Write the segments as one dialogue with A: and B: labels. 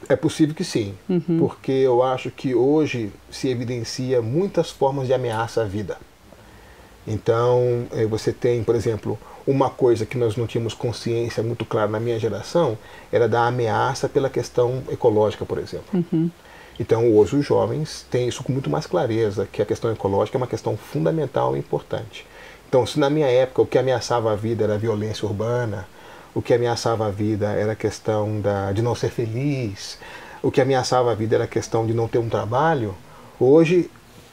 A: É possível que sim, porque eu acho que hoje se evidencia muitas formas de ameaça à vida. Então, você tem, por exemplo, uma coisa que nós não tínhamos consciência muito clara na minha geração, era da ameaça pela questão ecológica, por exemplo. Então, hoje os jovens têm isso com muito mais clareza, que a questão ecológica é uma questão fundamental e importante. Então, se na minha época o que ameaçava a vida era a violência urbana, o que ameaçava a vida era a questão de não ser feliz, o que ameaçava a vida era a questão de não ter um trabalho, hoje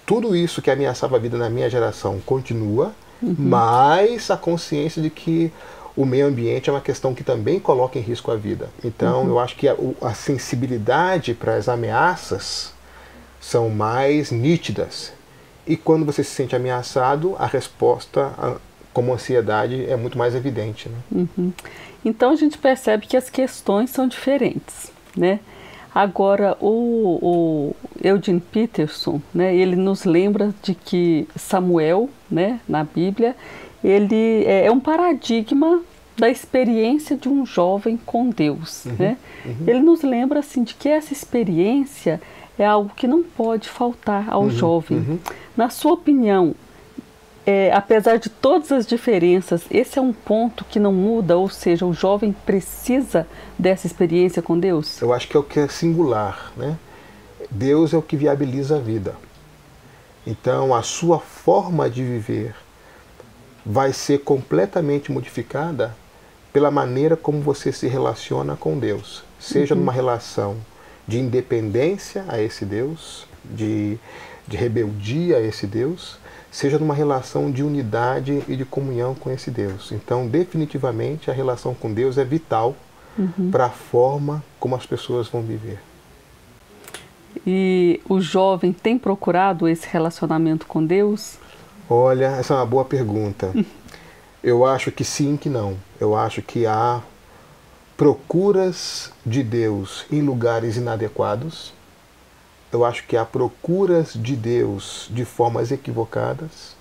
A: tudo isso que ameaçava a vida na minha geração continua, mas a consciência de que o meio ambiente é uma questão que também coloca em risco a vida. Então, eu acho que a sensibilidade para as ameaças são mais nítidas. E quando você se sente ameaçado, a resposta, como ansiedade, é muito mais evidente, né?
B: Então, a gente percebe que as questões são diferentes, né? Agora, o Eugene Peterson, né, ele nos lembra de que Samuel, né, na Bíblia, ele é um paradigma da experiência de um jovem com Deus, né? Ele nos lembra assim, de que essa experiência é algo que não pode faltar ao jovem. Na sua opinião, apesar de todas as diferenças, esse é um ponto que não muda, ou seja, o jovem precisa dessa experiência com Deus?
A: Eu acho que é o que é singular, né? Deus é o que viabiliza a vida. Então, a sua forma de viver vai ser completamente modificada pela maneira como você se relaciona com Deus. Seja numa relação de independência a esse Deus, de rebeldia a esse Deus, seja numa relação de unidade e de comunhão com esse Deus. Então, definitivamente, a relação com Deus é vital para a forma como as pessoas vão viver.
B: E o jovem tem procurado esse relacionamento com Deus?
A: Olha, essa é uma boa pergunta. Eu acho que sim, que não. Eu acho que há procuras de Deus em lugares inadequados. Eu acho que há procuras de Deus de formas equivocadas.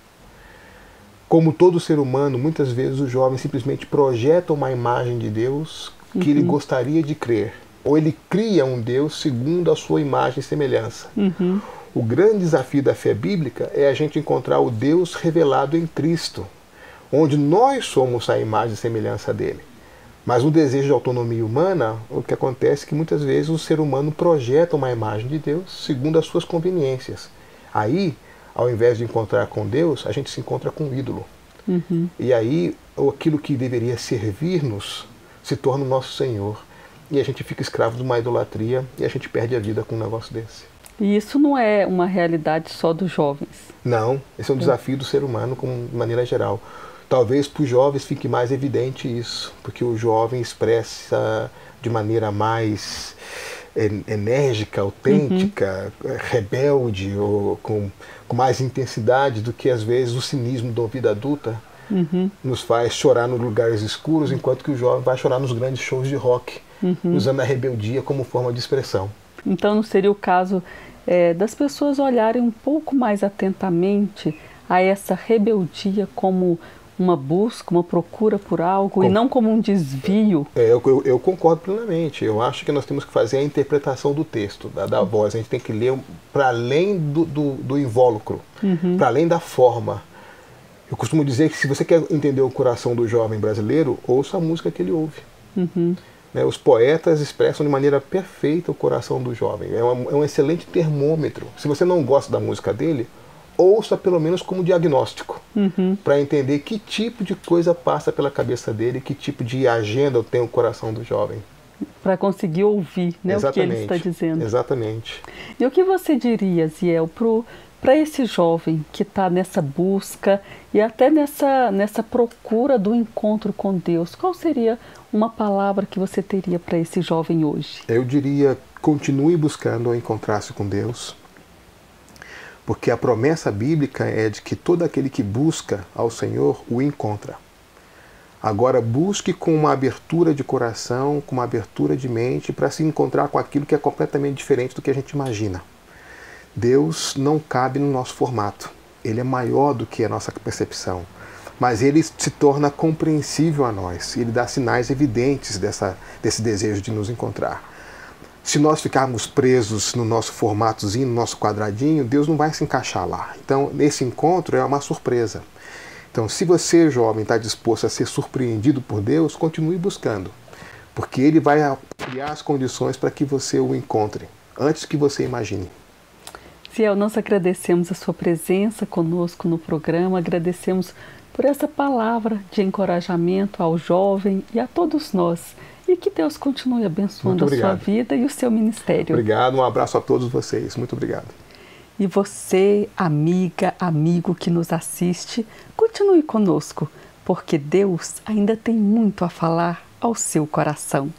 A: Como todo ser humano, muitas vezes o jovem simplesmente projeta uma imagem de Deus que ele gostaria de crer. Ou ele cria um Deus segundo a sua imagem e semelhança. O grande desafio da fé bíblica é a gente encontrar o Deus revelado em Cristo, onde nós somos a imagem e semelhança dele. Mas no desejo de autonomia humana, o que acontece é que muitas vezes o ser humano projeta uma imagem de Deus segundo as suas conveniências. Aí, ao invés de encontrar com Deus, a gente se encontra com um ídolo. E aí, aquilo que deveria servir-nos se torna o nosso Senhor. E a gente fica escravo de uma idolatria e a gente perde a vida com um negócio desse.
B: E isso não é uma realidade só dos jovens?
A: Não, esse é um desafio do ser humano de maneira geral. Talvez para os jovens fique mais evidente isso, porque o jovem expressa de maneira mais enérgica, autêntica, rebelde, ou com mais intensidade do que às vezes o cinismo da vida adulta nos faz chorar nos lugares escuros, enquanto que o jovem vai chorar nos grandes shows de rock, usando a rebeldia como forma de expressão.
B: Então não seria o caso das pessoas olharem um pouco mais atentamente a essa rebeldia como uma busca, uma procura por algo, e não como um desvio?
A: Eu concordo plenamente. Eu acho que nós temos que fazer a interpretação do texto, da voz. A gente tem que ler para além do invólucro, para além da forma. Eu costumo dizer que se você quer entender o coração do jovem brasileiro, ouça a música que ele ouve. Os poetas expressam de maneira perfeita o coração do jovem. É um excelente termômetro. Se você não gosta da música dele, ouça pelo menos como diagnóstico, para entender que tipo de coisa passa pela cabeça dele, que tipo de agenda tem o coração do jovem.
B: Para conseguir ouvir, né, o que ele está dizendo.
A: Exatamente.
B: E o que você diria, Ziel, para esse jovem que está nessa busca e até nessa procura do encontro com Deus? Qual seria uma palavra que você teria para esse jovem hoje?
A: Eu diria, continue buscando encontrar-se com Deus, porque a promessa bíblica é de que todo aquele que busca ao Senhor o encontra. Agora busque com uma abertura de coração, com uma abertura de mente, para se encontrar com aquilo que é completamente diferente do que a gente imagina. Deus não cabe no nosso formato. Ele é maior do que a nossa percepção. Mas ele se torna compreensível a nós. Ele dá sinais evidentes desse desejo de nos encontrar. Se nós ficarmos presos no nosso formatozinho, no nosso quadradinho, Deus não vai se encaixar lá. Então, esse encontro é uma surpresa. Então, se você, jovem, está disposto a ser surpreendido por Deus, continue buscando. Porque Ele vai criar as condições para que você o encontre, antes que você imagine.
B: Ziel, nós agradecemos a sua presença conosco no programa, agradecemos por essa palavra de encorajamento ao jovem e a todos nós. E que Deus continue abençoando a sua vida e o seu ministério.
A: Obrigado, um abraço a todos vocês. Muito obrigado.
B: E você, amiga, amigo que nos assiste, continue conosco, porque Deus ainda tem muito a falar ao seu coração.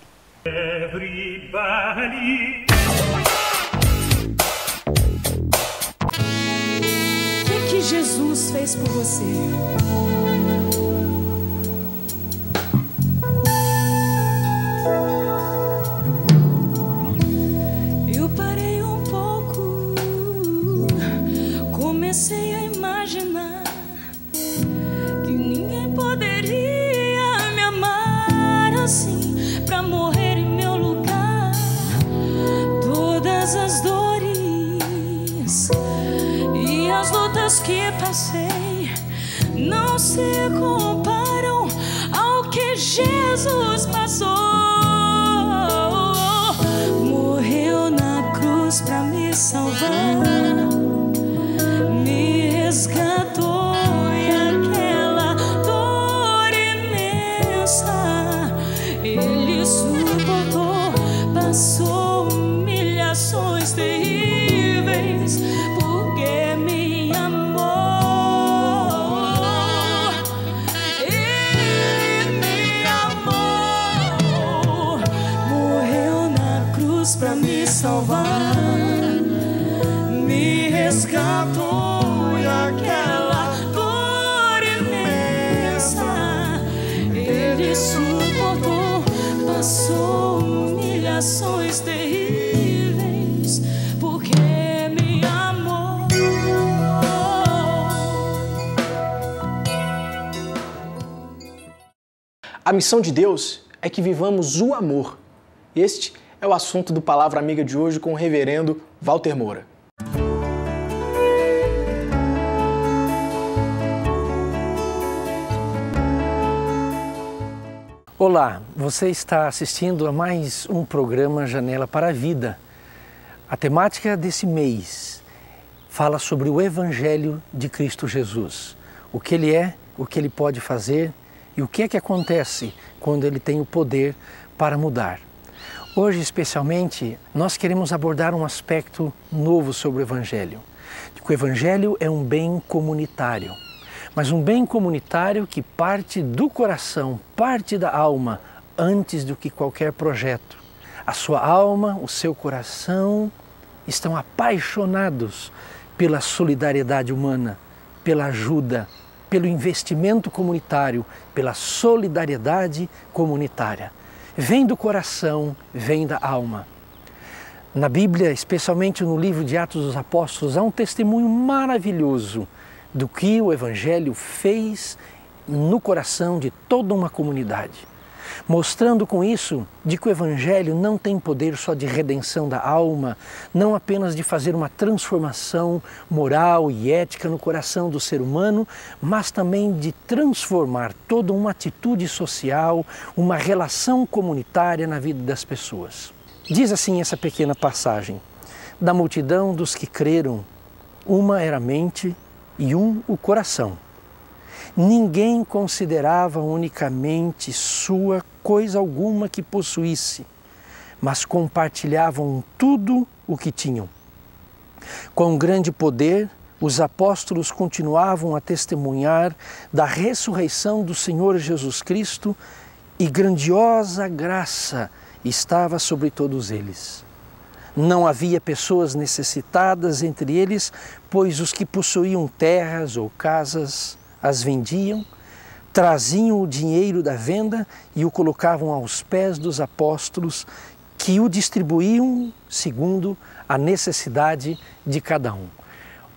C: O que Jesus fez por você? Eu parei um pouco, comecei a imaginar que ninguém poderia me amar assim, pra morrer em meu lugar. Todas as dores e as lutas que passei não se comparam ao que Jesus passou. Morreu na cruz pra me salvar, me resgatou e aquela dor imensa Ele suportou, passou humilhações terríveis, porque me amou. Ele me amou, morreu na cruz pra me salvar, me resgatou e aquela dor imensa Ele suportou, passou humilhações terríveis, porque me amou.
D: A missão de Deus é que vivamos o amor. Este é o assunto do Palavra Amiga de hoje com o reverendo Walter Moura.
E: Olá, você está assistindo a mais um programa Janela para a Vida. A temática desse mês fala sobre o Evangelho de Cristo Jesus. O que Ele é, o que Ele pode fazer e o que é que acontece quando Ele tem o poder para mudar. Hoje, especialmente, nós queremos abordar um aspecto novo sobre o Evangelho. O Evangelho é um bem comunitário, mas um bem comunitário que parte do coração, parte da alma, antes do que qualquer projeto. A sua alma, o seu coração estão apaixonados pela solidariedade humana, pela ajuda, pelo investimento comunitário, pela solidariedade comunitária. Vem do coração, vem da alma. Na Bíblia, especialmente no livro de Atos dos Apóstolos, há um testemunho maravilhoso do que o Evangelho fez no coração de toda uma comunidade. Mostrando com isso de que o Evangelho não tem poder só de redenção da alma, não apenas de fazer uma transformação moral e ética no coração do ser humano, mas também de transformar toda uma atitude social, uma relação comunitária na vida das pessoas. Diz assim essa pequena passagem: da multidão dos que creram, uma era a mente e um o coração. Ninguém considerava unicamente sua coisa alguma que possuísse, mas compartilhavam tudo o que tinham. Com grande poder, os apóstolos continuavam a testemunhar da ressurreição do Senhor Jesus Cristo e grandiosa graça estava sobre todos eles. Não havia pessoas necessitadas entre eles, pois os que possuíam terras ou casas as vendiam, traziam o dinheiro da venda e o colocavam aos pés dos apóstolos, que o distribuíam segundo a necessidade de cada um.